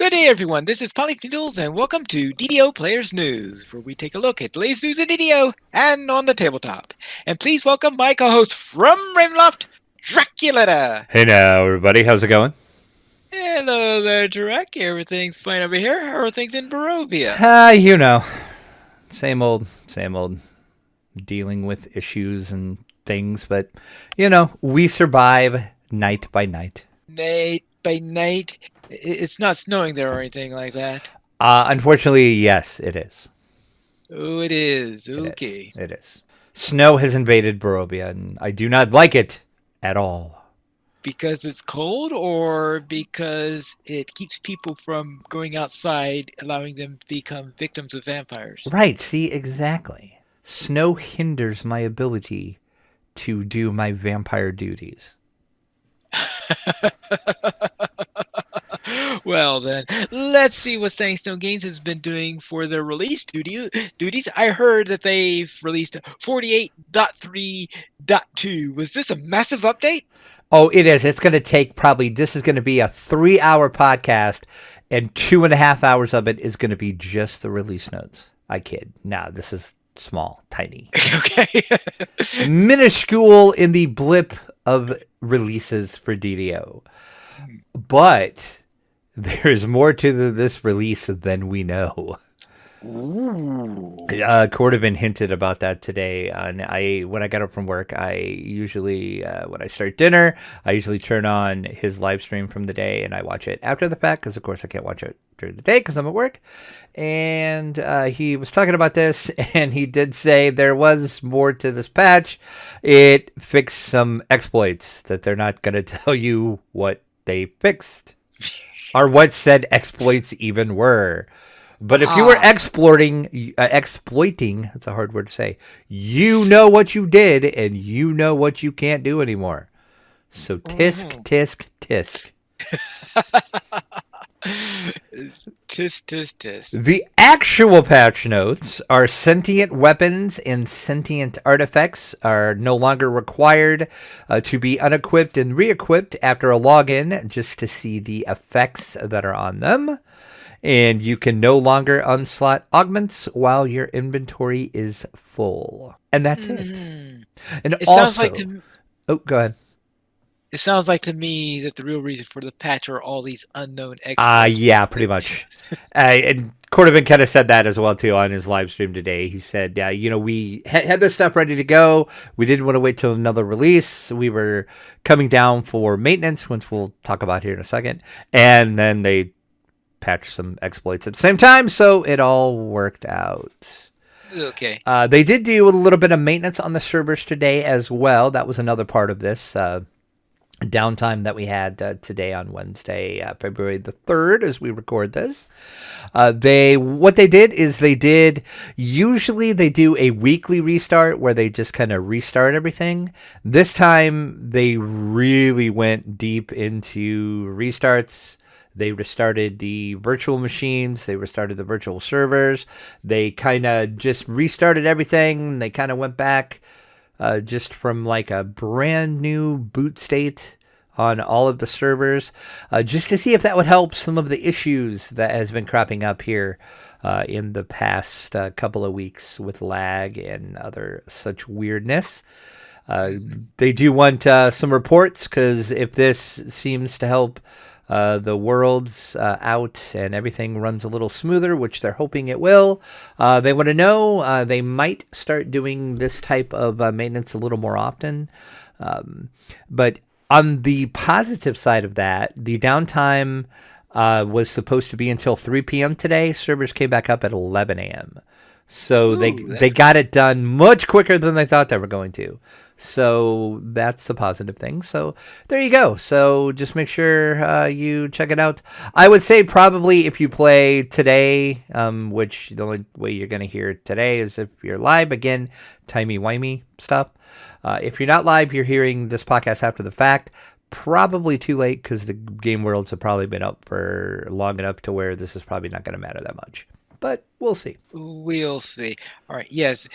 Good day, everyone. This is Polly Noodles, and welcome to DDO Players News, where we take a look at the latest news in DDO and on the tabletop. And please welcome my co-host from Ravenloft, Draculetta. Hey now, everybody. How's it going? Hello there, Drac. Everything's fine over here. How are things in Barovia? You know, same old, same old. Dealing with issues and things, but we survive night by night. Night by night. It's not snowing there or anything like that. Unfortunately, yes, it is. Oh, it is. It Okay. is. It is. Snow has invaded Barovia, and I do not like it at all. Because it's cold, or because it keeps people from going outside, allowing them to become victims of vampires? Right, see, exactly. Snow hinders my ability to do my vampire duties. Well, then, let's see what Sandstone Games has been doing for their release duties. I heard that they've released 48.3.2. Was this a massive update? Oh, it is. It's going to take this is going to be a 3-hour podcast, and 2.5 hours of it is going to be just the release notes. I kid. No, this is small, tiny. Okay. Minuscule in the blip of releases for DDO. But there's more to this release than we know. Ooh. Cordovan hinted about that today. When I got up from work, I usually when I start dinner, I usually turn on his live stream from the day and I watch it after the fact because of course I can't watch it during the day because I'm at work. And he was talking about this, and he did say there was more to this patch. It fixed some exploits that they're not going to tell you what they fixed or what said exploits even were. But if you were exploiting, that's a hard word to say, you know what you did, and you know what you can't do anymore. So tisk, tisk, tisk. Tisk, tisk, tisk. The actual patch notes are sentient weapons and sentient artifacts are no longer required to be unequipped and re-equipped after a login just to see the effects that are on them. And you can no longer unslot augments while your inventory is full. And that's it. And It also, sounds like go ahead. It sounds like to me that the real reason for the patch are all these unknown exploits. Yeah, pretty much. And Cordovan kind of said that as well, too, on his live stream today. He said, we had this stuff ready to go. We didn't want to wait till another release. We were coming down for maintenance, which we'll talk about here in a second. And then they patch some exploits at the same time, so it all worked out. Okay. They did do a little bit of maintenance on the servers today as well. That was another part of this downtime that we had today on Wednesday, February the 3rd, as we record this. What they did is usually they do a weekly restart where they just kind of restart everything. This time they really went deep into restarts. They restarted the virtual machines. They restarted the virtual servers. They kind of just restarted everything. They kind of went back just from like a brand new boot state on all of the servers just to see if that would help some of the issues that has been cropping up here in the past couple of weeks with lag and other such weirdness. They do want some reports because if this seems to help the world's out and everything runs a little smoother, which they're hoping it will. They want to know they might start doing this type of maintenance a little more often. But on the positive side of that, the downtime was supposed to be until 3 p.m. today. Servers came back up at 11 a.m. So they got it done much quicker than they thought they were going to. So that's a positive thing. So there you go. So just make sure you check it out. I would say probably if you play today, which the only way you're going to hear it today is if you're live. Again, timey-wimey stuff. If you're not live, you're hearing this podcast after the fact. Probably too late because the game worlds have probably been up for long enough to where this is probably not going to matter that much. But we'll see. We'll see. All right. Yes.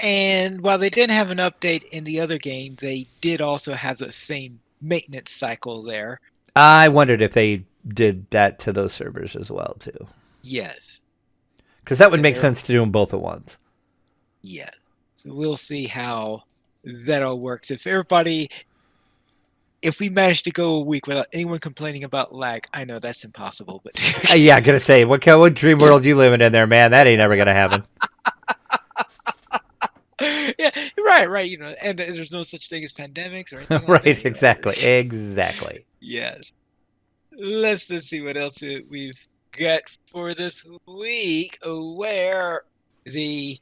And while they didn't have an update in the other game, they did also have the same maintenance cycle there. I wondered if they did that to those servers as well too. Yes. Because that would And make sense to do them both at once. Yeah. So we'll see how that all works. If we manage to go a week without anyone complaining about lag, I know that's impossible, but Yeah, I gotta say, what dream world you living in there, man? That ain't ever gonna happen. yeah, right. And there's no such thing as pandemics or anything like Right, that. exactly. Yes. Let's see what else we've got for this week. Where the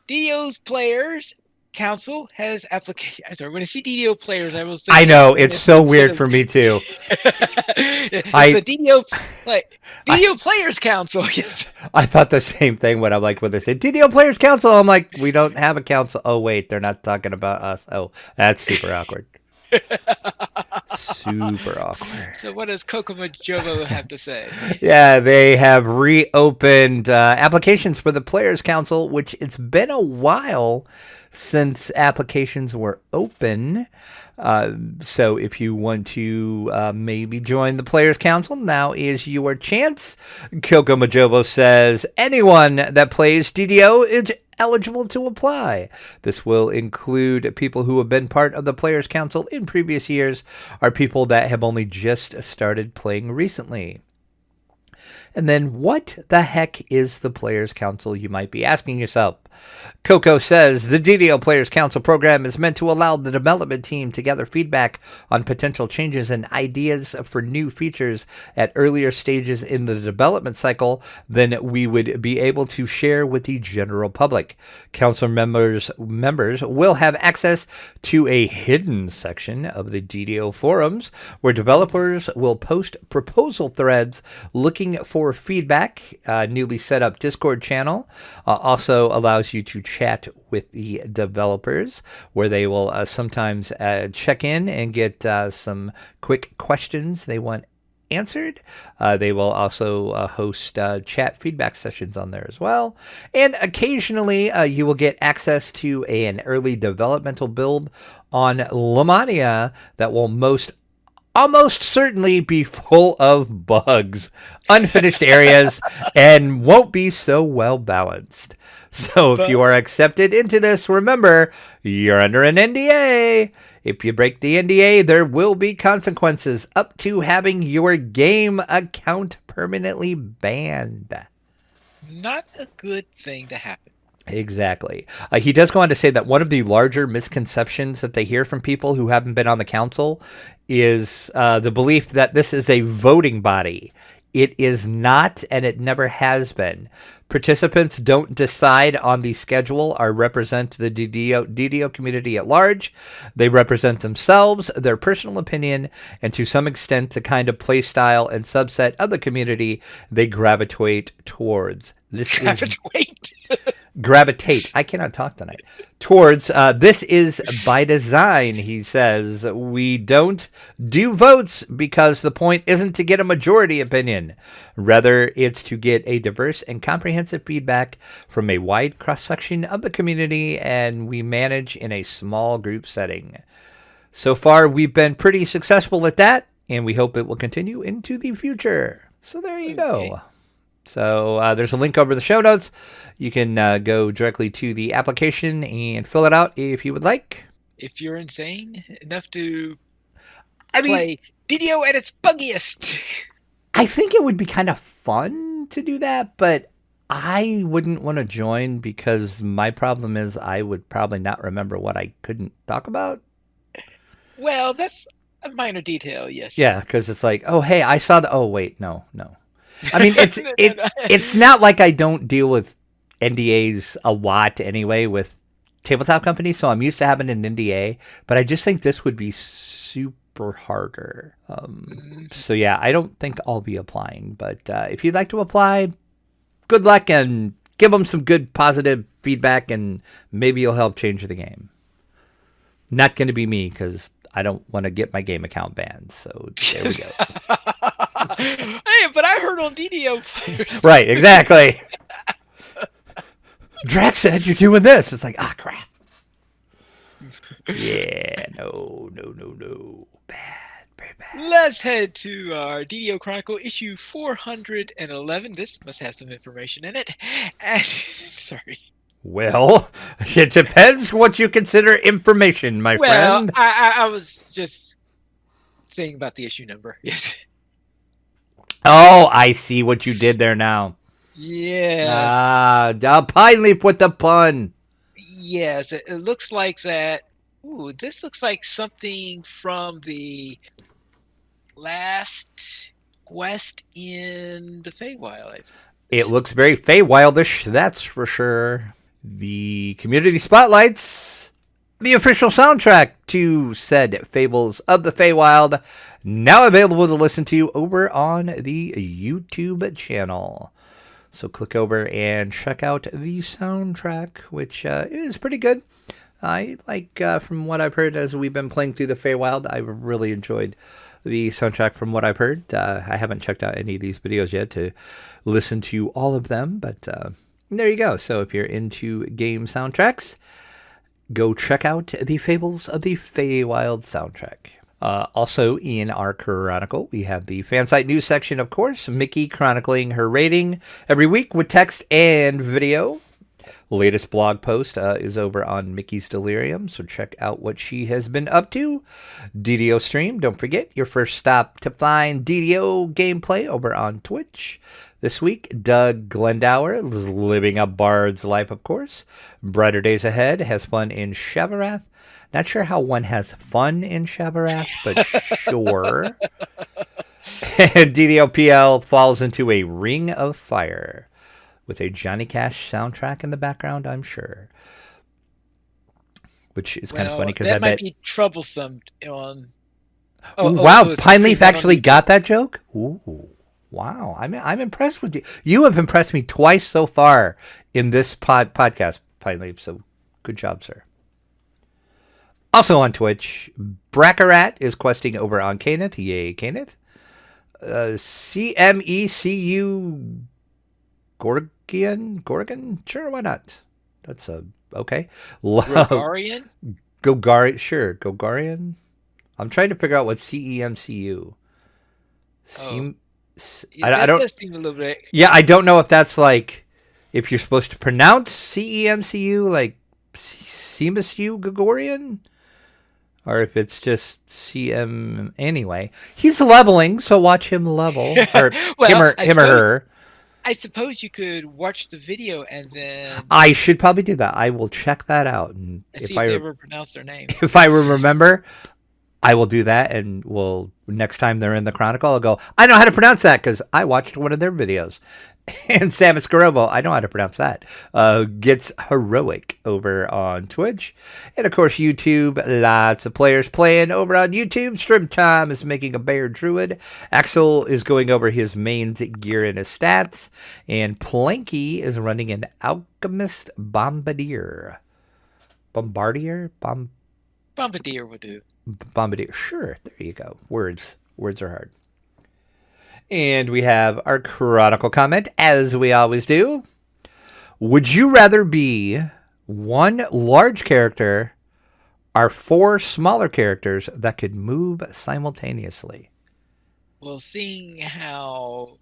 DDO's Players Council has application. I'm sorry, when I see DDO players, I was thinking. I know, it's so weird for me too. It's a DDO Players Council. Yes. I thought the same thing when they said DDO Players Council. I'm like, we don't have a council. Oh wait, they're not talking about us. Oh, that's super awkward. Super awkward. So what does Kokomo Jovo have to say? Yeah, they have reopened applications for the Players Council, which it's been a while since applications were open. So if you want to maybe join the Players Council, now is your chance. Kokomo Jovo says anyone that plays DDO is eligible to apply. This will include people who have been part of the Players Council in previous years or people that have only just started playing recently. And then what the heck is the Players Council, you might be asking yourself? Coco says the DDO Players Council program is meant to allow the development team to gather feedback on potential changes and ideas for new features at earlier stages in the development cycle than we would be able to share with the general public. Council members will have access to a hidden section of the DDO forums where developers will post proposal threads looking for feedback. Newly set up Discord channel also allows you to chat with the developers, where they will sometimes check in and get some quick questions they want answered. They will also host chat feedback sessions on there as well. And occasionally you will get access to an early developmental build on Lamania that will almost certainly be full of bugs, unfinished areas, and won't be so well balanced. So if you are accepted into this, remember, you're under an NDA. If you break the NDA, there will be consequences up to having your game account permanently banned. Not a good thing to happen. Exactly. He does go on to say that one of the larger misconceptions that they hear from people who haven't been on the council is the belief that this is a voting body. It is not, and it never has been. Participants don't decide on the schedule or represent the DDO community at large. They represent themselves, their personal opinion, and to some extent the kind of play style and subset of the community they gravitate towards. Gravitate. I cannot talk tonight. Towards. This is by design, he says. We don't do votes because the point isn't to get a majority opinion. Rather, it's to get a diverse and comprehensive feedback from a wide cross-section of the community, and we manage in a small group setting. So far, we've been pretty successful at that, and we hope it will continue into the future. So there you go. So there's a link over the show notes. You can go directly to the application and fill it out if you would like. If you're insane enough to play DDO at its buggiest. I think it would be kind of fun to do that, but I wouldn't want to join because my problem is I would probably not remember what I couldn't talk about. Well, that's a minor detail, yes. Yeah, because it's like, oh, hey, I saw the... Oh, wait, no. I mean, it's not like I don't deal with NDAs a lot anyway with tabletop companies, so I'm used to having an NDA, but I just think this would be super harder. So yeah, I don't think I'll be applying, but if you'd like to apply, good luck and give them some good positive feedback, and maybe you'll help change the game. Not going to be me because I don't want to get my game account banned, so there we go. Hey, but I heard on DDO players. Right, exactly. Drax said you're doing this. It's like, crap. Yeah, no. Bad, very Let's head to our DDO Chronicle issue 411. This must have some information in it. And, sorry. Well, it depends what you consider information, my friend. I was just saying about the issue number. Yes. Oh, I see what you did there now. Yes. Pine leap with the pun. Yes, it looks like that. Ooh, this looks like something from the last quest in the Feywild. It looks very Feywildish, that's for sure. The community spotlights, the official soundtrack to said Fables of the Feywild, now available to listen to over on the YouTube channel. So click over and check out the soundtrack, which is pretty good. I like, from what I've heard as we've been playing through the Feywild, I've really enjoyed the soundtrack from what I've heard. I haven't checked out any of these videos yet to listen to all of them, but there you go. So if you're into game soundtracks, go check out the Fables of the Feywild soundtrack. Also in our Chronicle, we have the fansite news section, of course. Mickey chronicling her rating every week with text and video. Latest blog post is over on Mickey's Delirium, so check out what she has been up to. DDO stream, don't forget, your first stop to find DDO gameplay over on Twitch. This week, Doug Glendower is living a bard's life, of course. Brighter days ahead, has fun in Shabarath. Not sure how one has fun in Shabarath, but sure. And DDOPL falls into a ring of fire with a Johnny Cash soundtrack in the background, I'm sure. Which is kind of funny because I bet that might be troublesome on. Wow, Pineleaf actually got that joke? Ooh. Wow, I'm impressed with you. You have impressed me twice so far in this podcast, Pineleaf, so good job, sir. Also on Twitch, Brackarat is questing over on Caneth. Yay, Caneth. CMECU Gorgon? Sure, why not? That's okay. Gregorian? Sure, Gogarian. I'm trying to figure out what CEMCU. I don't. Seem a little bit. Yeah, I don't know if that's like if you're supposed to pronounce CEMCU like CMSU Gregorian, or if it's just CM. Anyway, he's leveling, so watch him level, or him or her. I suppose you could watch the video and then. I should probably do that. I will check that out and see if they ever pronounce their name. If I remember, I will do that, and next time they're in the Chronicle, I'll go, I know how to pronounce that because I watched one of their videos. And Samus Garobo, I know how to pronounce that, gets heroic over on Twitch. And, of course, YouTube, lots of players playing over on YouTube. Stream Time is making a Bear Druid. Axel is going over his main gear and his stats. And Planky is running an Alchemist Bombardier. Bombardier will do. Bombardier, sure. There you go. Words are hard. And we have our Chronicle comment, as we always do. Would you rather be one large character or 4 smaller characters that could move simultaneously? Well, seeing how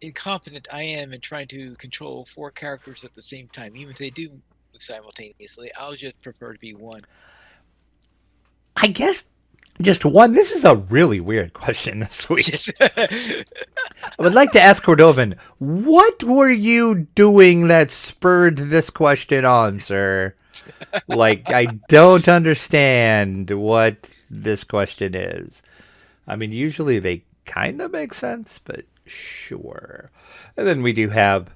incompetent I am in trying to control 4 characters at the same time, even if they do move simultaneously, I'll just prefer to be one. I guess just one. This is a really weird question this week. I would like to ask Cordovan, what were you doing that spurred this question on, sir? Like, I don't understand what this question is. I mean, usually they kind of make sense, but sure. And then we do have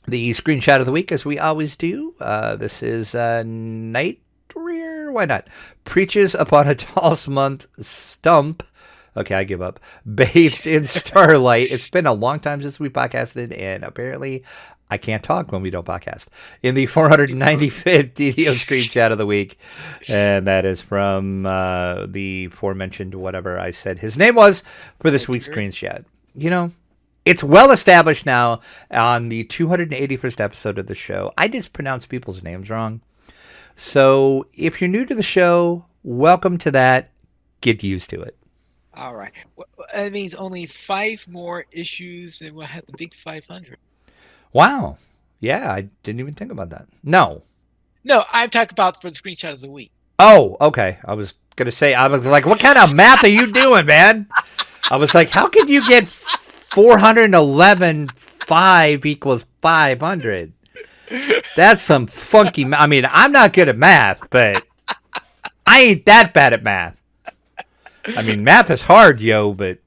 the screenshot of the week, as we always do. This is Night Rear, why not? Preaches upon a tall stump. Okay, I give up. Bathed in starlight. It's been a long time since we podcasted, and apparently I can't talk when we don't podcast. In the 495th DDO screenshot of the week. And that is from the aforementioned whatever I said his name was for this week's screenshot. You know, it's well established now on the 281st episode of the show. I just pronounce people's names wrong. So if you're new to the show, welcome to that. get used to it. All right. Well, that means only 5 more issues, and we'll have the big 500. Wow. Yeah, I didn't even think about that. No. No, I'm talking about for the screenshot of the week. Oh, okay. I was going to say, I was like, what kind of math are you doing, man? I was like, how can you get 411 5 equals 500? That's some funky I mean, I'm not good at math, but I ain't that bad at math. I mean, math is hard, yo, but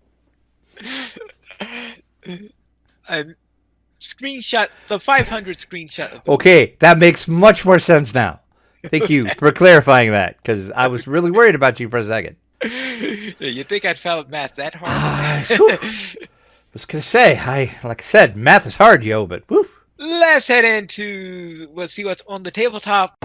Screenshot, the 500 screenshot of the okay, that makes much more sense now. Thank you for clarifying that, because I was really worried about you for a second. You think I'd fail at math that hard? I was going to say, like I said, math is hard, yo, but woo. Let's head into, let's see what's on the tabletop.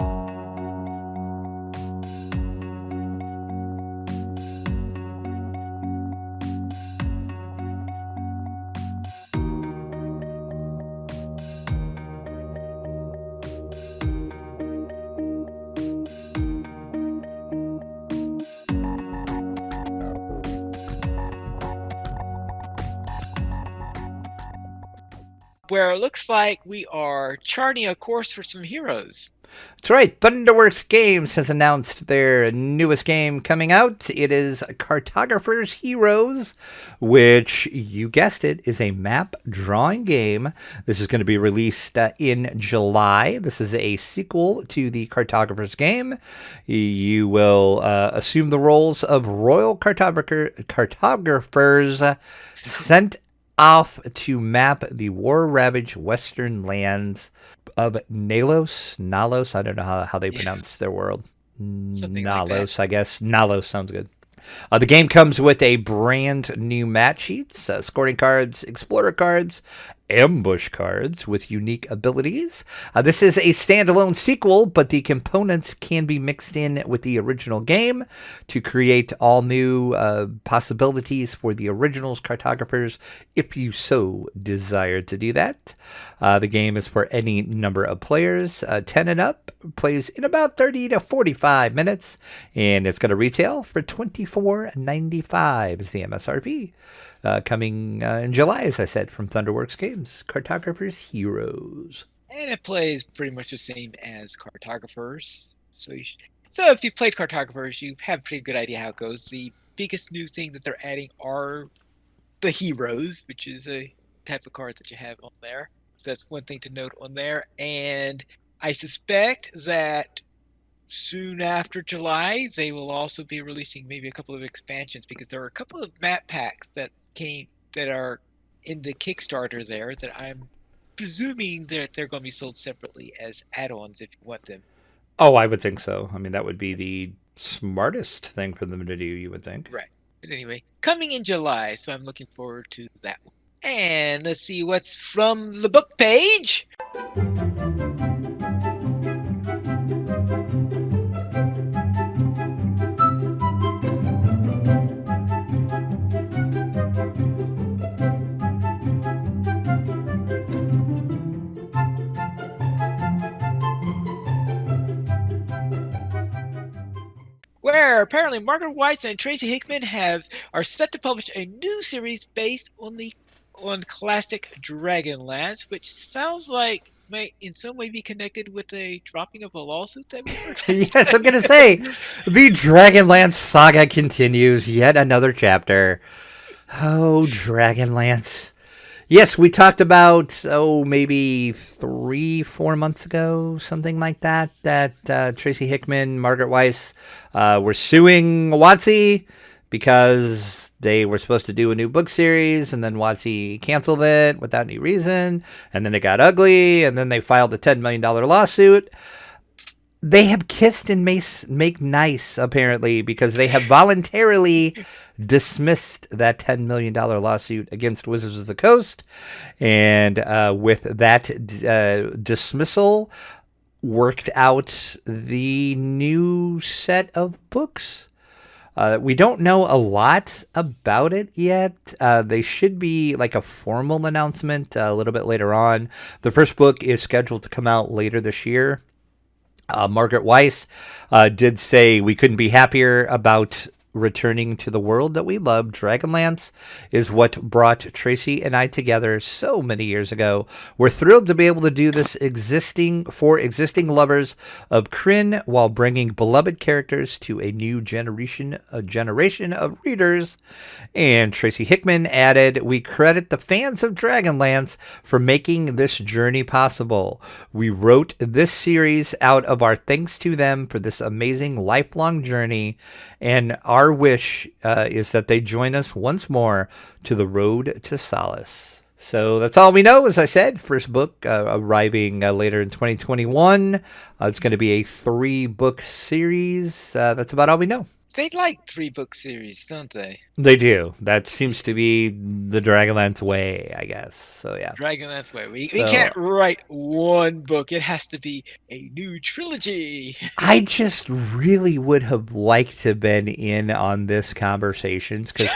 Where it looks like we are charting a course for some heroes. That's right. Thunderworks Games has announced their newest game coming out. It is Cartographer's Heroes, which, you guessed it, is a map drawing game. This is going to be released in July. This is a sequel to the Cartographer's game. You will assume the roles of royal cartographers sent off to map the war-ravaged western lands of Nalos. I don't know how they pronounce their world. Something Nalos, like I guess. Nalos sounds good. The game comes with a brand new match sheets, scoring cards, explorer cards, ambush cards with unique abilities. This is a standalone sequel, but the components can be mixed in with the original game to create all new possibilities for the original's cartographers if you so desire to do that. The game is for any number of players, 10 and up, plays in about 30 to 45 minutes, and it's going to retail for $24.95 is the MSRP. Coming in July, as I said, from Thunderworks Games, Cartographer's Heroes. And it plays pretty much the same as Cartographers. So if you played Cartographers, you have a pretty good idea how it goes. The biggest new thing that they're adding are the heroes, which is a type of card that you have on there. So that's one thing to note on there. And I suspect that soon after July, they will also be releasing maybe a couple of expansions, because there are a couple of map packs that are in the Kickstarter there that I'm presuming that they're going to be sold separately as add-ons if you want them. Oh, I would think so. I mean, that would be the smartest thing for them to do, you would think. Right. But anyway, coming in July, so I'm looking forward to that one. And let's see what's from the book page. Where apparently Margaret Weis and Tracy Hickman are set to publish a new series based on classic Dragonlance, which sounds like may in some way be connected with a dropping of a lawsuit that we heard. Yes, I'm going to say, the Dragonlance saga continues. Yet another chapter. Oh, Dragonlance. Yes, we talked about, maybe 3-4 months ago, something like that, Tracy Hickman, Margaret Weis were suing WotC because they were supposed to do a new book series, and then WotC canceled it without any reason, and then it got ugly, and then they filed a $10 million lawsuit. They have kissed and make nice, apparently, because they have voluntarily dismissed that $10 million lawsuit against Wizards of the Coast. And with that dismissal, worked out the new set of books. We don't know a lot about it yet. They should be like a formal announcement a little bit later on. The first book is scheduled to come out later this year. Margaret Weis did say we couldn't be happier about returning to the world that we love. Dragonlance is what brought Tracy and I together so many years ago. We're thrilled to be able to do this for existing lovers of Kryn while bringing beloved characters to a new generation of readers. And Tracy Hickman added, "We credit the fans of Dragonlance for making this journey possible. We wrote this series out of our thanks to them for this amazing lifelong journey, and our wish is that they join us once more to the road to solace." So that's all we know. As I said, first book arriving later in 2021. It's going to be a 3-book series. That's about all we know. They like 3-book series, don't they? They do. That seems to be the Dragonlance way, I guess. So yeah. Dragonlance way. We can't write one book. It has to be a new trilogy. I just really would have liked to have been in on this conversations, because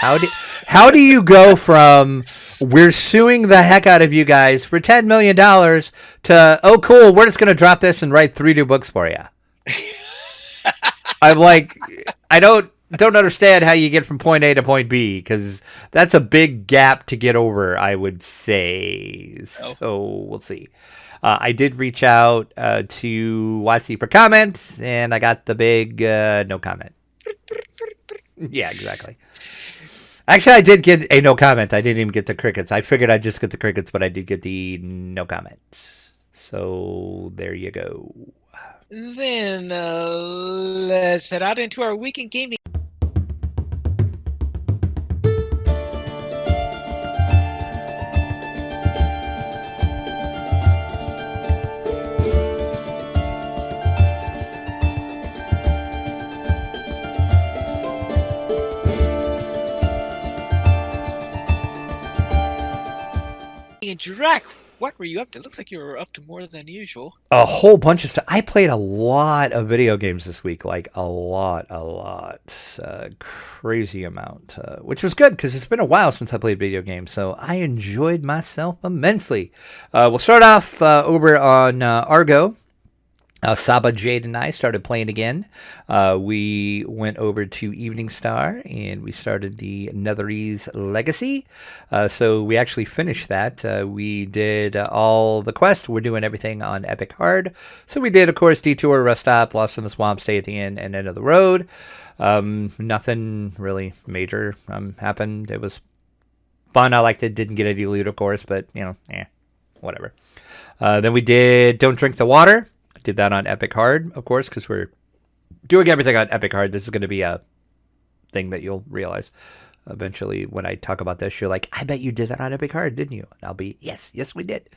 how do you go from "we're suing the heck out of you guys for $10 million" to "oh cool, we're just going to drop this and write 3 new books for you"? I'm like, I don't understand how you get from point A to point B, because that's a big gap to get over, I would say. So we'll see. I did reach out to Watsi for comments, and I got the big no comment. Yeah, exactly. Actually, I did get a no comment. I didn't even get the crickets. I figured I'd just get the crickets, but I did get the no comment. So there you go. Then let's head out into our weekend gaming. And Drac, what were you up to? It looks like you were up to more than usual. A whole bunch of stuff. I played a lot of video games this week, like a lot, crazy amount, which was good because it's been a while since I played video games, so I enjoyed myself immensely. We'll start off over on Argo. Saba, Jade, and I started playing again. We went over to Evening Star and we started the Netherese Legacy. So we actually finished that. We did all the quests. We're doing everything on Epic Hard. So we did, of course, Detour, Rest Stop, Lost in the Swamp, Stay at the Inn, and End of the Road. Nothing really major happened. It was fun. I liked it. Didn't get any loot, of course, but, whatever. Then we did Don't Drink the Water. Did that on Epic Hard, of course, because we're doing everything on Epic Hard. This is going to be a thing that you'll realize eventually when I talk about this. You're like, I bet you did that on Epic Hard, didn't you? And I'll be, yes, we did.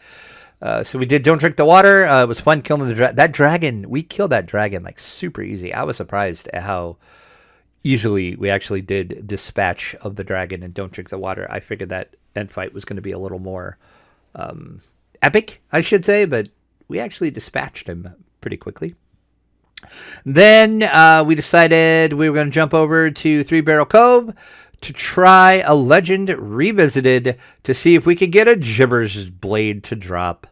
So we did Don't Drink the Water. It was fun killing that dragon. We killed that dragon like super easy. I was surprised at how easily we actually did dispatch of the dragon and Don't Drink the Water. I figured that end fight was going to be a little more epic, I should say, but we actually dispatched him pretty quickly. Then we decided we were going to jump over to Three Barrel Cove to try a Legend Revisited to see if we could get a Gibbers blade to drop.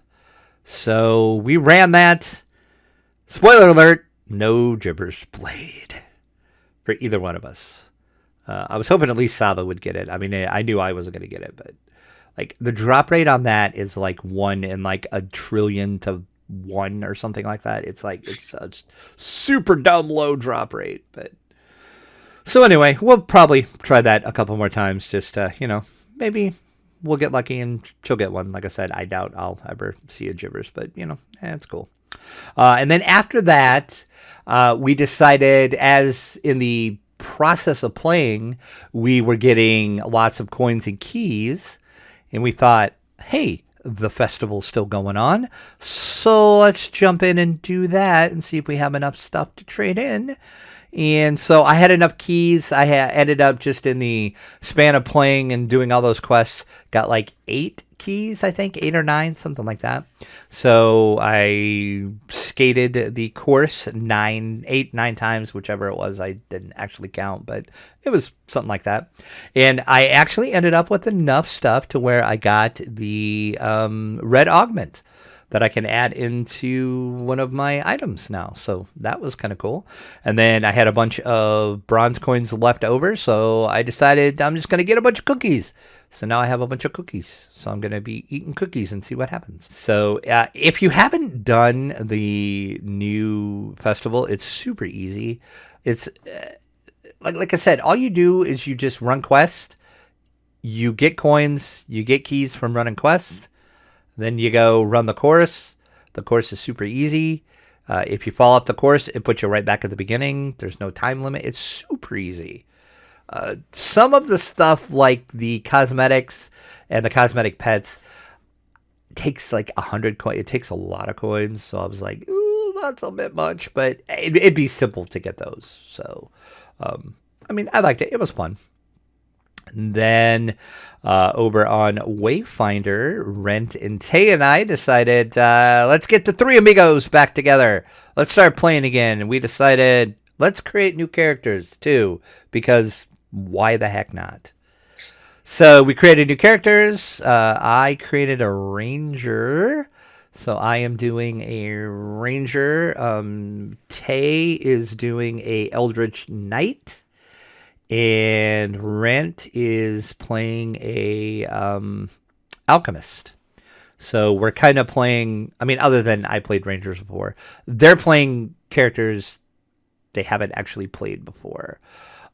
So we ran that. Spoiler alert, no Gibbers blade for either one of us. I was hoping at least Saba would get it. I mean, I knew I wasn't going to get it, but like the drop rate on that is like 1 in like a trillion to 1 or something like that. It's like it's a super dumb low drop rate. But so anyway, we'll probably try that a couple more times. Just maybe we'll get lucky and she'll get one. Like I said, I doubt I'll ever see a Gibbers, but it's cool. And then after that, we decided, as in the process of playing, we were getting lots of coins and keys. And we thought, hey, the festival's still going on, so let's jump in and do that and see if we have enough stuff to trade in. And so I had enough keys. I ended up just in the span of playing and doing all those quests, got like 8 keys, I think, 8 or 9, something like that. So I skated the course 8, 9 times, whichever it was. I didn't actually count, but it was something like that. And I actually ended up with enough stuff to where I got the red augment that I can add into one of my items now. So that was kind of cool. And then I had a bunch of bronze coins left over, so I decided I'm just going to get a bunch of cookies. So now I have a bunch of cookies. So I'm going to be eating cookies and see what happens. So if you haven't done the new festival, it's super easy. It's like I said, all you do is you just run quests. You get coins, you get keys from running quests. Then you go run the course. The course is super easy. If you fall off the course, it puts you right back at the beginning. There's no time limit. It's super easy. Some of the stuff like the cosmetics and the cosmetic pets takes like 100 coins. It takes a lot of coins. So I was like, ooh, that's a bit much. But it'd be simple to get those. So, I mean, I liked it. It was fun. And then over on Wayfinder, Rent and Tay and I decided, let's get the three amigos back together. Let's start playing again. And we decided, let's create new characters too, because why the heck not? So we created new characters. I created a ranger. So I am doing a ranger. Tay is doing a eldritch knight. And Rent is playing a alchemist. So we're kind of playing, I mean, other than I played Rangers before, they're playing characters they haven't actually played before.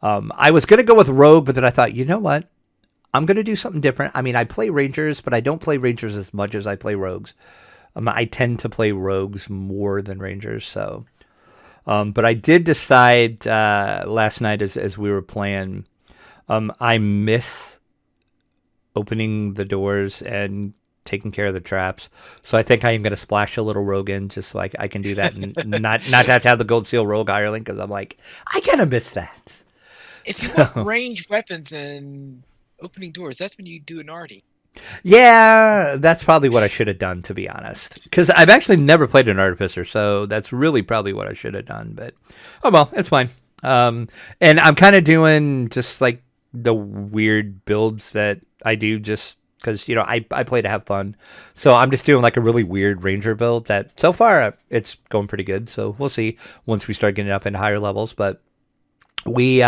I was going to go with Rogue, but then I thought, you know what? I'm going to do something different. I mean, I play Rangers, but I don't play Rangers as much as I play Rogues. I tend to play Rogues more than Rangers, so... but I did decide last night as we were playing, I miss opening the doors and taking care of the traps. So I think I am going to splash a little rogue in just so I can do that and not have to have the gold seal rogue Ireland, because I'm like, I kind of miss that. If you want ranged weapons and opening doors, that's when you do an arty. Yeah, that's probably what I should have done, to be honest. Because I've actually never played an artificer, so that's really probably what I should have done. But, oh well, it's fine. And I'm kind of doing just like the weird builds that I do just because, you know, I play to have fun. So I'm just doing like a really weird ranger build that so far it's going pretty good. So we'll see once we start getting up into higher levels. But we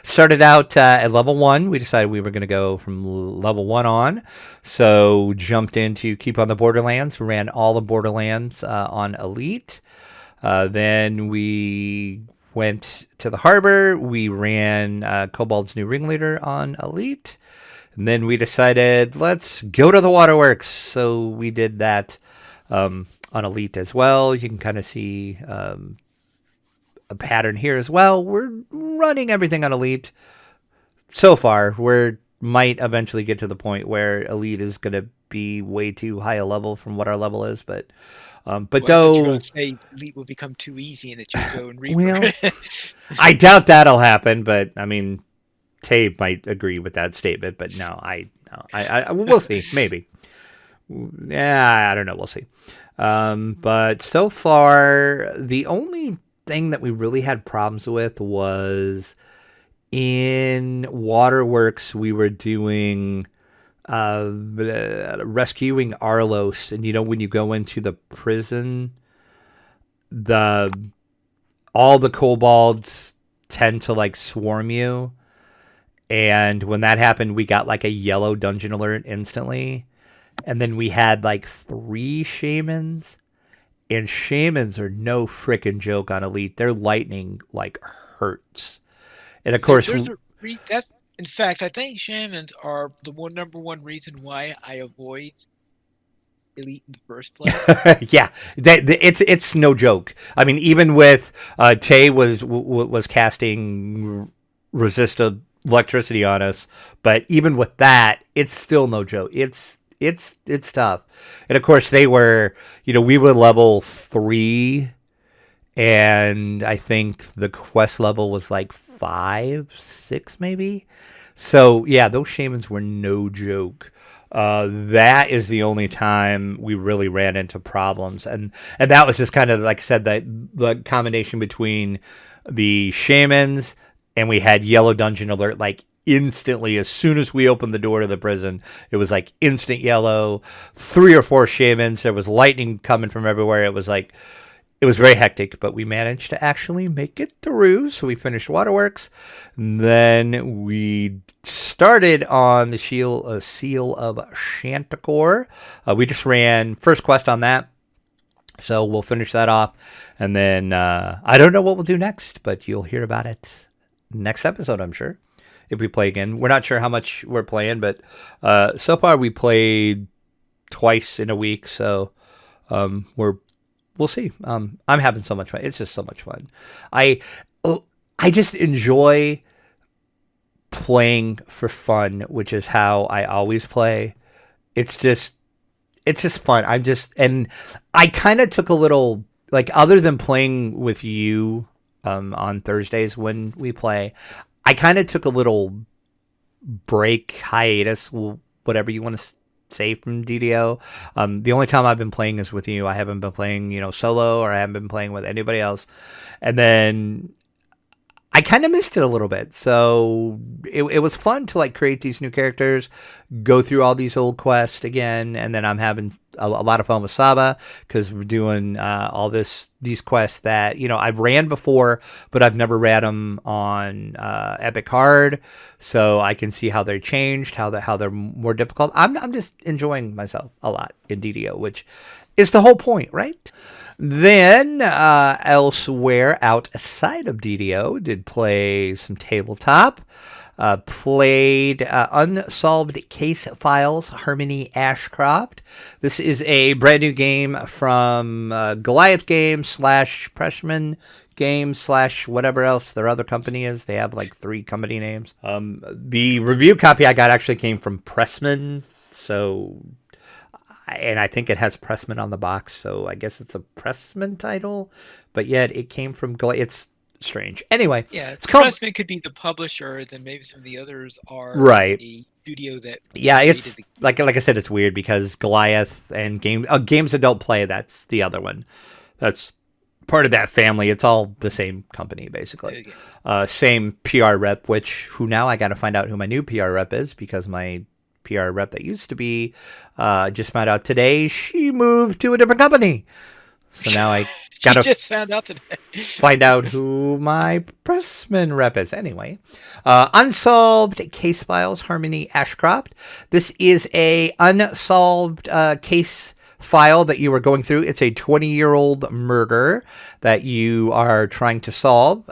started out at level 1. We decided we were going to go from level 1 on. So jumped into Keep on the Borderlands. Ran all the Borderlands on Elite. Then we went to the harbor. We ran Kobold's New Ringleader on Elite. And then we decided, let's go to the Waterworks. So we did that on Elite as well. You can kind of see... a pattern here as well. We're running everything on Elite. So far, we might eventually get to the point where Elite is going to be way too high a level from what our level is, but though you're going to say Elite will become too easy and that you go and Reaper. Well, I doubt that'll happen, but I mean, Tay might agree with that statement, but no, I we'll see, maybe. Yeah, I don't know, we'll see. But so far, the only thing that we really had problems with was in Waterworks. We were doing rescuing Arlos, and you know, when you go into the prison, all the kobolds tend to like swarm you, and when that happened, we got like a yellow dungeon alert instantly. And then we had like 3 shamans. And shamans are no frickin' joke on Elite. Their lightning, like, hurts. And, of course... that's, in fact, I think shamans are the number one reason why I avoid Elite in the first place. Yeah, it's no joke. I mean, even with... Tay was casting resist electricity on us. But even with that, it's still no joke. It's tough. And of course they were, you know, we were level 3 and I think the quest level was like 5, 6 maybe. So yeah, those shamans were no joke. That is the only time we really ran into problems. And that was just kind of, like I said, the combination between the shamans and we had yellow dungeon alert like instantly, as soon as we opened the door to the prison, it was like instant yellow, 3 or 4 shamans. There was lightning coming from everywhere. It was very hectic, but we managed to actually make it through. So we finished Waterworks. And then we started on the Seal of Shanticor. We just ran first quest on that. So we'll finish that off. And then I don't know what we'll do next, but you'll hear about it next episode, I'm sure, if we play again. We're not sure how much we're playing, but so far we played twice in a week. So we'll see. I'm having so much fun. It's just so much fun. I just enjoy playing for fun, which is how I always play. It's just fun. And I kind of took a little, like, other than playing with you on Thursdays when we play, I kind of took a little break, hiatus, whatever you want to say, from DDO. The only time I've been playing is with you. I haven't been playing, solo, or I haven't been playing with anybody else. And then I kind of missed it a little bit. So it was fun to, like, create these new characters, go through all these old quests again. And then I'm having a lot of fun with Saba, because we're doing all these quests that, I've ran before, but I've never ran them on Epic Hard. So I can see how they're changed, how they're more difficult. I'm just enjoying myself a lot in DDO, which is the whole point, right? Then elsewhere outside of DDO, did play some tabletop. Played Unsolved Case Files, Harmony Ashcroft. This is a brand new game from Goliath Games / Pressman Games / whatever else their other company is. They have like 3 company names. The review copy I got actually came from Pressman, and I think it has Pressman on the box, so I guess it's a Pressman title, but yet it came from Goliath. It's strange. Anyway, Yeah, it's called Pressman could be the publisher, then maybe some of the others are right. a studio that it's like I said, it's weird because Goliath and Games that Don't Play, that's the other one. That's part of that family. It's all the same company, basically. Same PR rep, who now I got to find out who my new PR rep is, because my PR rep that used to be just found out today she moved to a different company. So now I gotta just found out today. find out who my Pressman rep is. Anyway, Unsolved Case Files, Harmony Ashcroft. This is a unsolved case file that you are going through. It's a 20-year-old murder that you are trying to solve.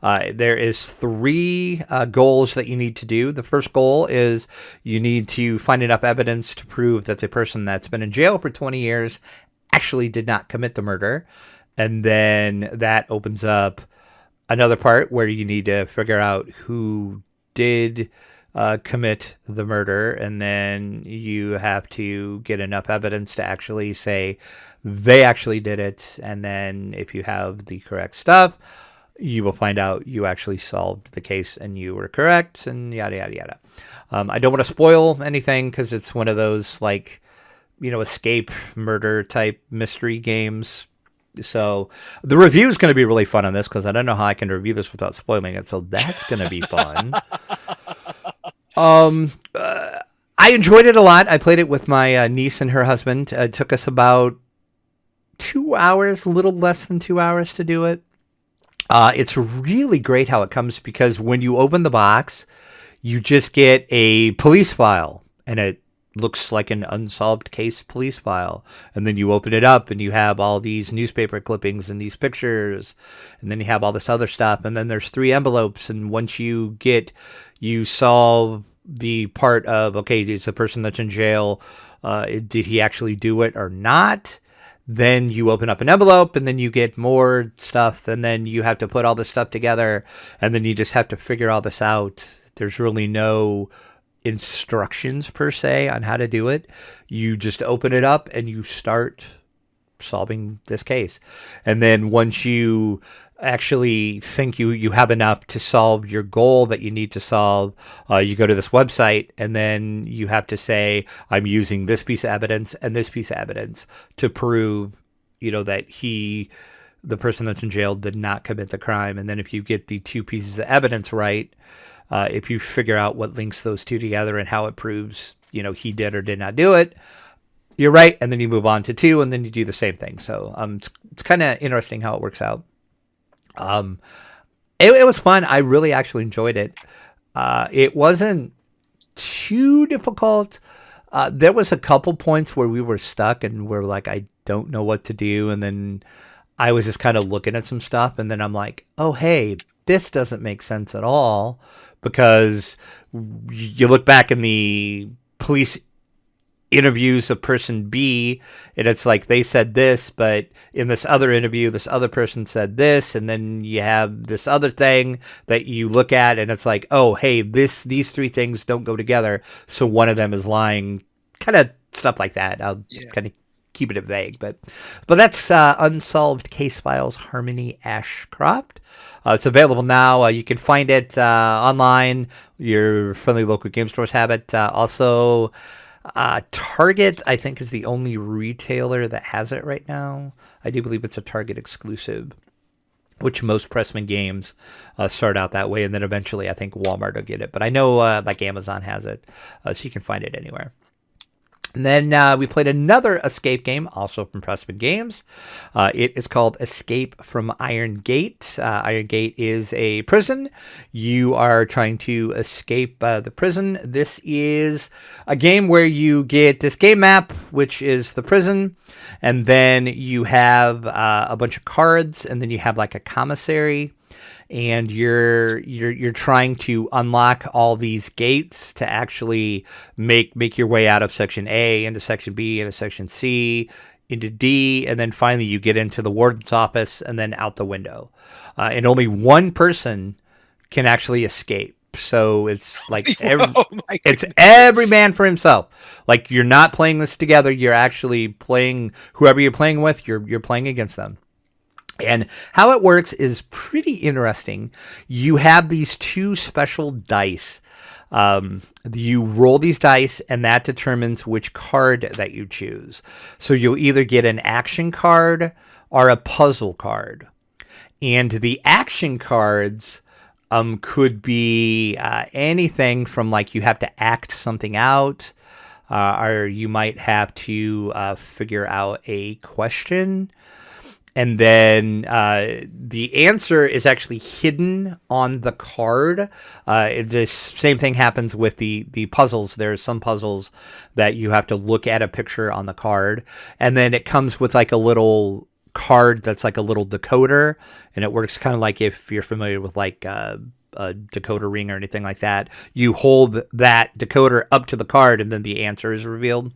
There is 3 goals that you need to do. The first goal is you need to find enough evidence to prove that the person that's been in jail for 20 years actually did not commit the murder. And then that opens up another part where you need to figure out who did commit the murder, and then you have to get enough evidence to actually say they actually did it. And then if you have the correct stuff, you will find out you actually solved the case and you were correct, and yada, yada, yada. I don't want to spoil anything because it's one of those, like, escape murder type mystery games. So the review is going to be really fun on this, because I don't know how I can review this without spoiling it. So that's going to be fun. I enjoyed it a lot. I played it with my niece and her husband. It took us about 2 hours, a little less than 2 hours to do it. It's really great how it comes, because when you open the box, you just get a police file, and it looks like an unsolved case police file. And then you open it up and you have all these newspaper clippings and these pictures, and then you have all this other stuff. And then there's 3 envelopes. And once you solve the part of, okay, is the person that's in jail, did he actually do it or not? Then you open up an envelope, and then you get more stuff, and then you have to put all this stuff together, and then you just have to figure all this out. There's really no instructions per se on how to do it. You just open it up and you start solving this case. And then once you actually think you have enough to solve your goal that you need to solve, you go to this website, and then you have to say, I'm using this piece of evidence and this piece of evidence to prove, that the person that's in jail did not commit the crime. And then if you get the 2 pieces of evidence right, If you figure out what links those two together and how it proves, he did or did not do it, you're right. And then you move on to 2, and then you do the same thing. So it's kind of interesting how it works out. It was fun. I really actually enjoyed it. It wasn't too difficult. There was a couple points where we were stuck and we're like, I don't know what to do. And then I was just kind of looking at some stuff, and then I'm like, oh, hey, this doesn't make sense at all, because you look back in the police interviews of person B, and it's like they said this, but in this other interview, this other person said this, and then you have this other thing that you look at, and it's like, oh, hey, these 3 things don't go together, so one of them is lying, kind of stuff like that. I'll kind of keep it vague, but that's Unsolved Case Files Harmony Ashcroft. It's available now. You can find it online. Your friendly local game stores have it. Also, Target, I think, is the only retailer that has it right now. I do believe it's a Target exclusive, which most Pressman games start out that way, and then eventually I think Walmart will get it. But I know like Amazon has it, so you can find it anywhere. And then we played another escape game, also from Pressman Games. It is called Escape from Iron Gate. Iron Gate is a prison. You are trying to escape the prison. This is a game where you get this game map, which is the prison, and then you have a bunch of cards, and then you have like a commissary. And you're trying to unlock all these gates to actually make your way out of section A into section B into section C into D, and then finally you get into the warden's office and then out the window. And only one person can actually escape. So it's like it's every man for himself. Like, you're not playing this together. You're actually playing whoever you're playing with. You're playing against them. And how it works is pretty interesting. You have these 2 special dice. You roll these dice, and that determines which card that you choose. So you'll either get an action card or a puzzle card. And the action cards could be anything from, like, you have to act something out, or you might have to figure out a question. And then the answer is actually hidden on the card. The same thing happens with the puzzles. There's some puzzles that you have to look at a picture on the card. And then it comes with like a little card that's like a little decoder. And it works kind of like if you're familiar with like a decoder ring or anything like that. You hold that decoder up to the card, and then the answer is revealed.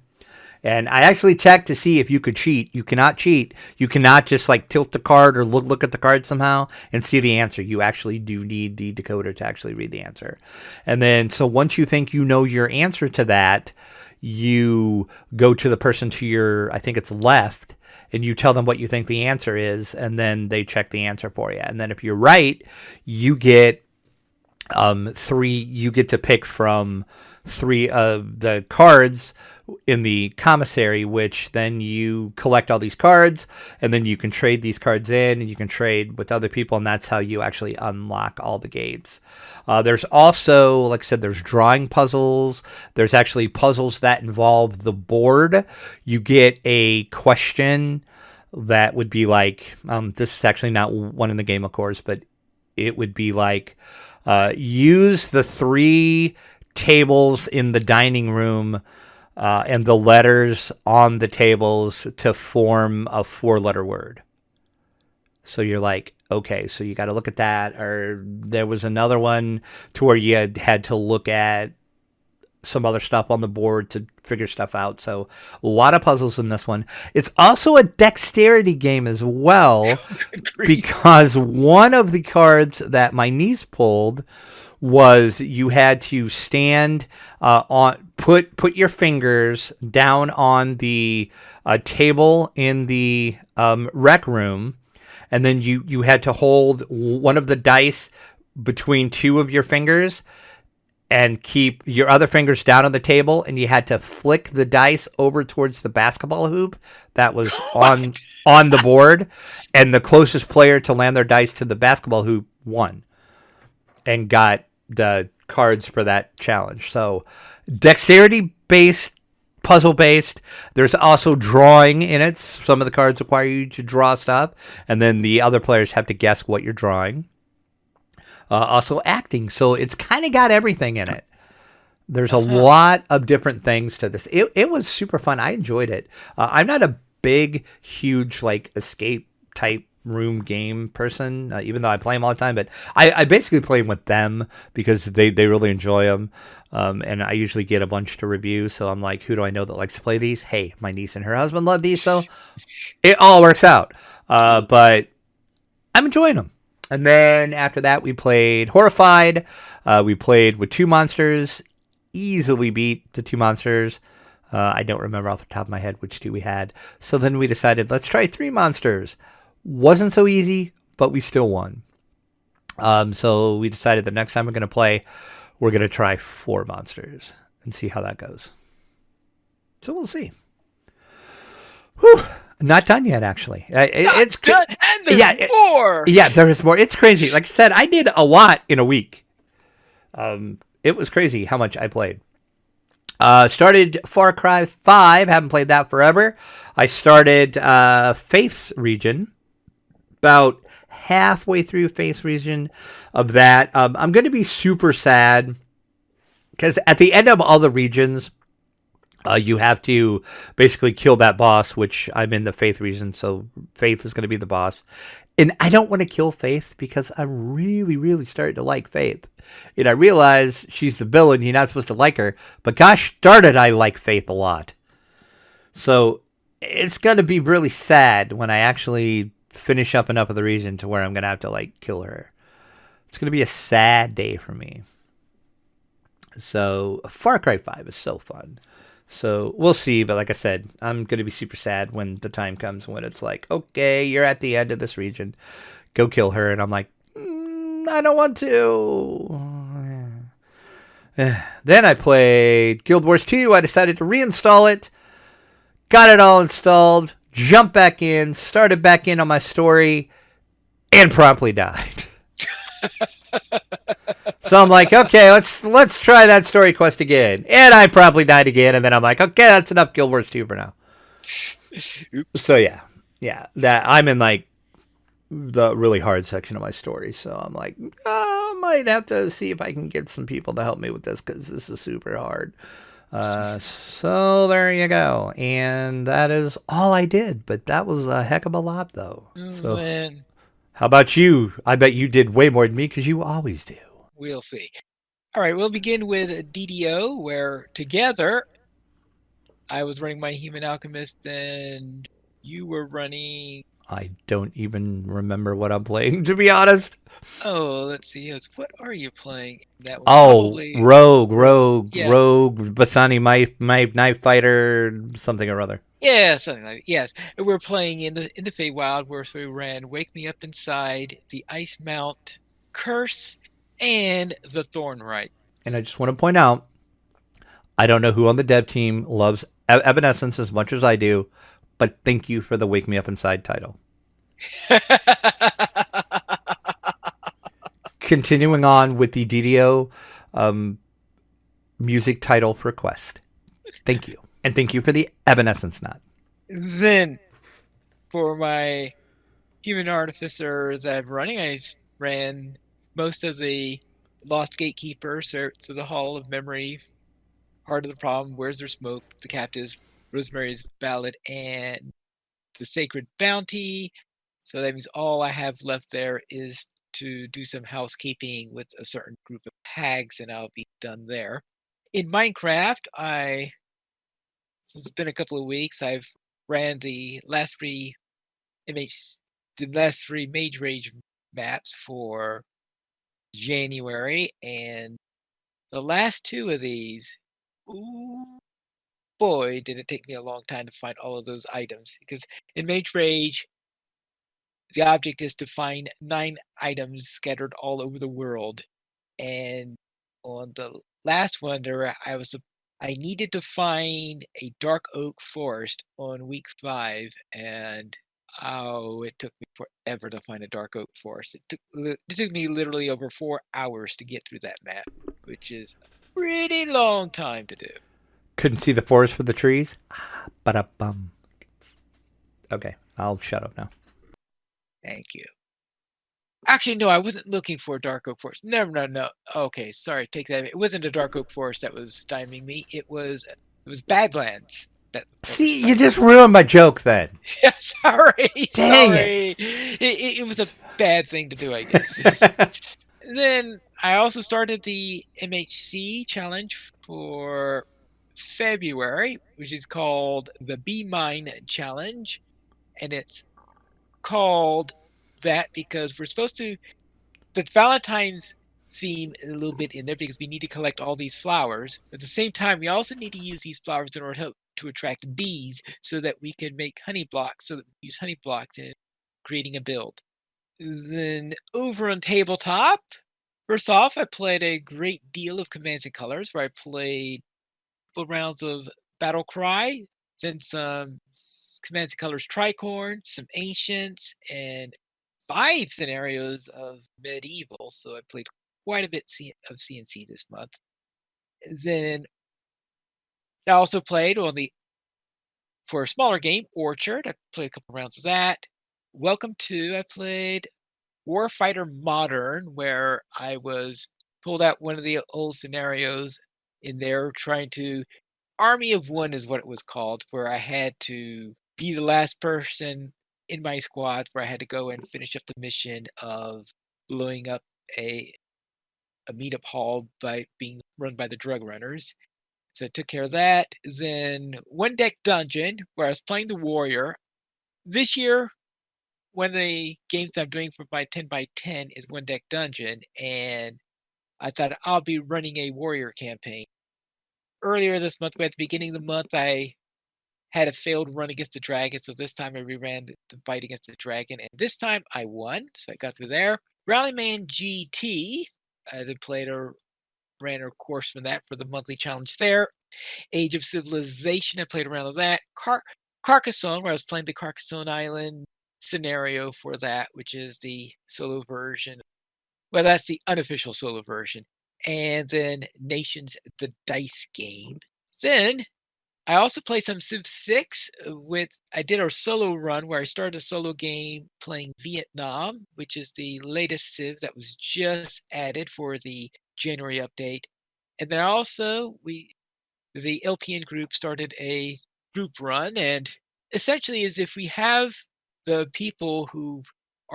And I actually checked to see if you could cheat. You cannot cheat. You cannot just like tilt the card or look at the card somehow and see the answer. You actually do need the decoder to actually read the answer. And then, so once you think you know your answer to that, you go to the person to your, I think it's left, and you tell them what you think the answer is, and then they check the answer for you. And then if you're right, you get 3, you get to pick from 3 of the cards in the commissary, which then you collect all these cards, and then you can trade these cards in, and you can trade with other people, and that's how you actually unlock all the gates. There's also, like I said, there's drawing puzzles. There's actually puzzles that involve the board. You get a question that would be like, this is actually not one in the game, of course, but it would be like, use the 3 tables in the dining room and the letters on the tables to form a 4-letter word. So you're like, okay, so you got to look at that. Or there was another one to where you had to look at some other stuff on the board to figure stuff out. So a lot of puzzles in this one. It's also a dexterity game as well, because one of the cards that my niece pulled was you had to stand put your fingers down on the table in the rec room, and then you had to hold one of the dice between 2 of your fingers and keep your other fingers down on the table, and you had to flick the dice over towards the basketball hoop that was on the board, and the closest player to land their dice to the basketball hoop won and got the cards for that challenge. So dexterity based, puzzle based. There's also drawing in it. Some of the cards require you to draw stuff, and then the other players have to guess what you're drawing. Also acting. So it's kind of got everything in it. There's a lot of different things to this. It was super fun. I enjoyed it. I'm not a big, huge like escape type room game person, even though I play them all the time. But I basically play them with them because they really enjoy them. And I usually get a bunch to review. So I'm like, who do I know that likes to play these? Hey, my niece and her husband love these. So it all works out. But I'm enjoying them. And then after that, we played Horrified. We played with 2 monsters. Easily beat the 2 monsters. I don't remember off the top of my head which 2 we had. So then we decided, let's try 3 monsters. Wasn't so easy, but we still won. So we decided the next time we're going to play, we're going to try 4 monsters and see how that goes. So we'll see. Whew. Not done yet, actually. It's done, and there's more. Yeah, there is more. It's crazy. Like I said, I did a lot in a week. It was crazy how much I played. Started Far Cry 5. Haven't played that forever. I started Faith's region. About halfway through Faith's region of that. I'm going to be super sad because at the end of all the regions, you have to basically kill that boss, which I'm in the Faith region, so Faith is going to be the boss. And I don't want to kill Faith because I'm really, really starting to like Faith. And I realize she's the villain. You're not supposed to like her. But gosh darn it, I like Faith a lot. So it's going to be really sad when I actually finish up enough of the region to where I'm going to have to like kill her. It's going to be a sad day for me. So Far Cry 5 is so fun. So we'll see, but like I said, I'm going to be super sad when the time comes when it's like, okay, you're at the end of this region. Go kill her. And I'm like, I don't want to. Then I played Guild Wars 2. I decided to reinstall it. Got it all installed. Jumped back in. Started back in on my story. And promptly died. So I'm like, okay, let's try that story quest again. And I probably died again. And then I'm like, okay, that's enough Guild Wars 2 for now. So yeah, that I'm in like the really hard section of my story. So I'm like, I might have to see if I can get some people to help me with this because this is super hard. So there you go. And that is all I did. But that was a heck of a lot, though. So Man. How about you? I bet you did way more than me because you always do. We'll see. All right, we'll begin with DDO, where together I was running my Human Alchemist and you were running... I don't even remember what I'm playing, to be honest. Oh, let's see. What are you playing? That was probably... Rogue, Bassani, my knife fighter, something or other. Yeah, something like that. Yes. We're playing in the Feywild, where we ran Wake Me Up Inside, the Ice Mount, Curse, and the Thornright. And I just want to point out, I don't know who on the dev team loves Evanescence as much as I do, but thank you for the Wake Me Up Inside title. Continuing on with the DDO music title request. Thank you. And thank you for the Evanescence knot. Then, for my Human Artificer that I'm running, I ran most of the Lost Gatekeeper, so the Hall of Memory, Heart of the Problem, Where's There Smoke, The Captives, Rosemary's Ballad, and the Sacred Bounty. So that means all I have left there is to do some housekeeping with a certain group of hags, and I'll be done there. In Minecraft, since it's been a couple of weeks, I've ran the last 3 Mage Rage maps for January, and the last 2 of these, ooh, boy, did it take me a long time to find all of those items. Because in Mage Rage, the object is to find 9 items scattered all over the world, and on the last one, I needed to find a dark oak forest on week 5, and it took me forever to find a dark oak forest. It took me literally over 4 hours to get through that map. which is a pretty long time to do. Couldn't see the forest for the trees? Ba-da-bum. Okay, I'll shut up now. Thank you. Actually, no, I wasn't looking for a dark oak forest. No. Okay, sorry, take that. It wasn't a dark oak forest that was stymieing me. It was Badlands that was See, you stymieing just me. ruined my joke then. Yeah, sorry, Dang sorry. It was a bad thing to do, I guess. Then I also started the MHC challenge for February, which is called the Be Mine Challenge, and it's called that because we're supposed to the Valentine's theme a little bit in there because we need to collect all these flowers. At the same time, we also need to use these flowers in order to attract bees so that we can make honey blocks, so that we use honey blocks in creating a build. Then over on tabletop, first off, I played a great deal of Commands and Colors where I played a couple rounds of Battle Cry, then some Commands and Colors Tricorn, some Ancients, and 5 scenarios of Medieval, so I played quite a bit of CNC this month. Then I also played for a smaller game, Orchard. I played a couple rounds of that. Welcome to, I played Warfighter Modern, where I pulled out one of the old scenarios in there trying to Army of One is what it was called, where I had to be the last person in my squad, where I had to go and finish up the mission of blowing up a meetup hall by being run by the drug runners. So I took care of that. Then One Deck Dungeon, where I was playing the warrior. This year, one of the games I'm doing for my 10x10 is One Deck Dungeon, and I thought I'll be running a warrior campaign. Earlier this month, at the beginning of the month, I had a failed run against the dragon, so this time I reran the fight against the dragon, and this time I won, so I got through there. Rallyman GT, I ran a course from that for the monthly challenge there. Age of Civilization, I played around with that. Carcassonne, where I was playing the Carcassonne Island scenario for that, which is the solo version. Well, that's the unofficial solo version. And then Nations, the dice game. Then I also played some Civ 6 I did a solo run where I started a solo game playing Vietnam, which is the latest Civ that was just added for the January update. And then also the LPN group started a group run, and essentially is if we have the people who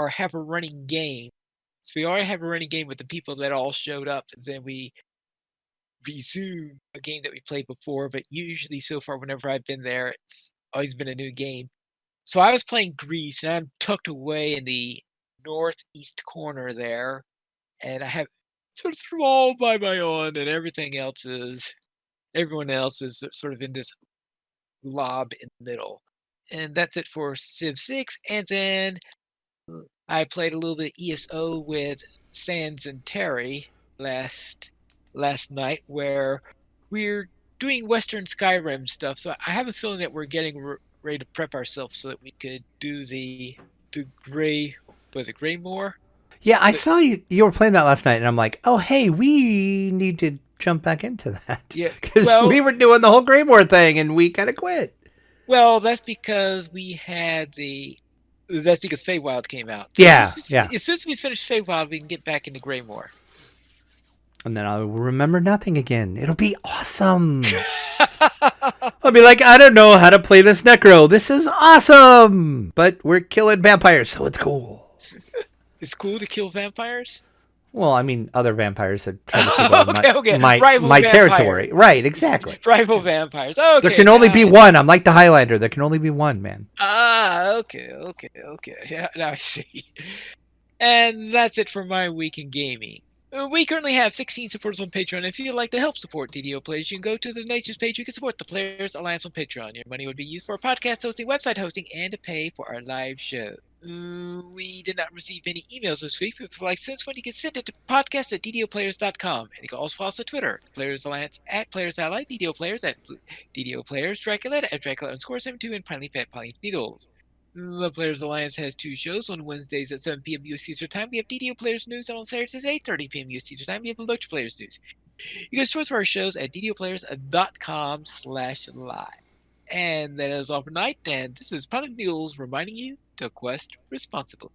have a running game. So we already have a running game with the people that all showed up, then we resume a game that we played before, but usually so far whenever I've been there, it's always been a new game. So I was playing Greece, and I'm tucked away in the northeast corner there, and I have sort of all by my own, and everyone else is sort of in this lob in the middle. And that's it for Civ 6, and then I played a little bit ESO with Sans and Terry last night, where we're doing Western Skyrim stuff. So I have a feeling that we're getting ready to prep ourselves so that we could do the Grey, was it Greymoor? Yeah, I saw you were playing that last night, and I'm like, oh, hey, we need to jump back into that. Yeah, Because we were doing the whole Greymoor thing, and we kind of quit. Well, that's because that's because Feywild came out. So Yeah. As soon as we finish Feywild, we can get back into Greymoor. And then I'll remember nothing again. It'll be awesome. I'll be like, I don't know how to play this Necro. This is awesome. But we're killing vampires, so it's cool. It's cool to kill vampires? Well, I mean, other vampires that try to take over my territory. Right, exactly. Rival vampires. Okay. There can only be one. I'm like the Highlander. There can only be one, man. Okay. Yeah, now I see. And that's it for my week in gaming. We currently have 16 supporters on Patreon. If you'd like to help support DDO players, you can go to the Nature's page. You can support the Players Alliance on Patreon. Your money would be used for podcast hosting, website hosting, and to pay for our live show. We did not receive any emails this week. If you'd like to send one, you can send it to podcast@ddoplayers.com. And you can also follow us on Twitter, the Players Alliance @Players Ally, DDO Players @DDO Players, Dracula @Dracula_72, and Pinely Fat Pinely Needles. The Players Alliance has 2 shows on Wednesdays at 7 p.m. US Eastern Time. We have DDO Players News, and on Saturdays at 8:30 p.m. US Eastern Time. We have Electro Players News. You can join us for our shows at ddoplayers.com/live. And that is all for tonight. And this is Pilot Mules reminding you to quest responsibly.